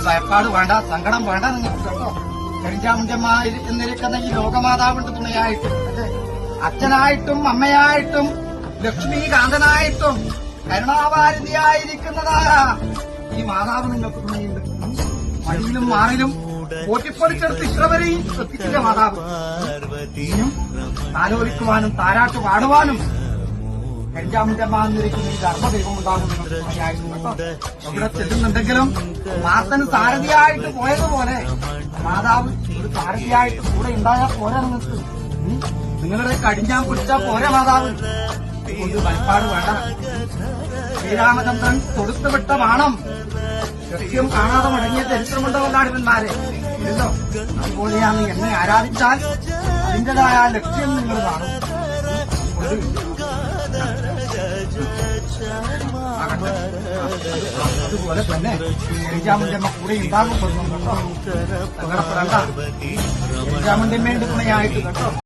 ഭയപ്പാട് വേണ്ട, സങ്കടം വേണ്ട നിങ്ങൾക്ക് കേട്ടോ. കരിഞ്ചാമുണ്ടമ്മ എന്നിരിക്കുന്ന ഈ ലോകമാതാവിന്റെ തുണയായിട്ടും അച്ഛനായിട്ടും അമ്മയായിട്ടും ലക്ഷ്മീകാന്തനായിട്ടും കരുണാഭാരതിയായിരിക്കുന്നതായ ഈ മാതാവ് നിങ്ങൾക്ക് തുണയുണ്ട്. മടിയിലും മാറിലും പോറ്റിപ്പൊളിച്ചെടുത്ത് ഇത്രവരെയും എത്തിച്ചില്ല മാതാവ്. ഇനിയും താലോലിക്കുവാനും താരാട്ട് പാടുവാനും കരിഞ്ചാമുണ്ടമ്മ എന്നിരിക്കുന്ന ഈ ധർമ്മദൈവം ഉണ്ടാകും നിങ്ങൾക്ക് തുണയായിട്ടും കേട്ടോ. എവിടെ ചെല്ലുന്നുണ്ടെങ്കിലും മാത്തന് സാരഥിയായിട്ട് പോയതുപോലെ മാതാവ് ഒരു സാരഥിയായിട്ട് കൂടെ ഉണ്ടായാൽ പോരാ നിങ്ങൾക്ക്. നിങ്ങളുടെ കടിഞ്ഞാൻ പിടിച്ചാൽ പോരാ മാതാവ്. കൊണ്ട് ഭയപ്പാട് വേണ്ട. ശ്രീരാമചന്ദ്രൻ തൊടുത്തുവിട്ട ബാണം ലക്ഷ്യം കാണാതെ മടങ്ങിയ ചരിത്രമുണ്ടോ നാടിവന്മാരെ ഇരുന്നോ. അതുപോലെയാണ് എന്നെ ആരാധിച്ചാൽ അതിന്റേതായ ലക്ഷ്യം നിങ്ങൾ കാണും. അതുപോലെ തന്നെ കരിഞ്ചാമുണ്ടമ്മ കൂടെ ഉണ്ടാകും കേട്ടോ. സങ്കടപ്പെടണ്ട. കരിഞ്ചാമുണ്ടമ്മയുടെ തുണയായിട്ട് കേട്ടോ.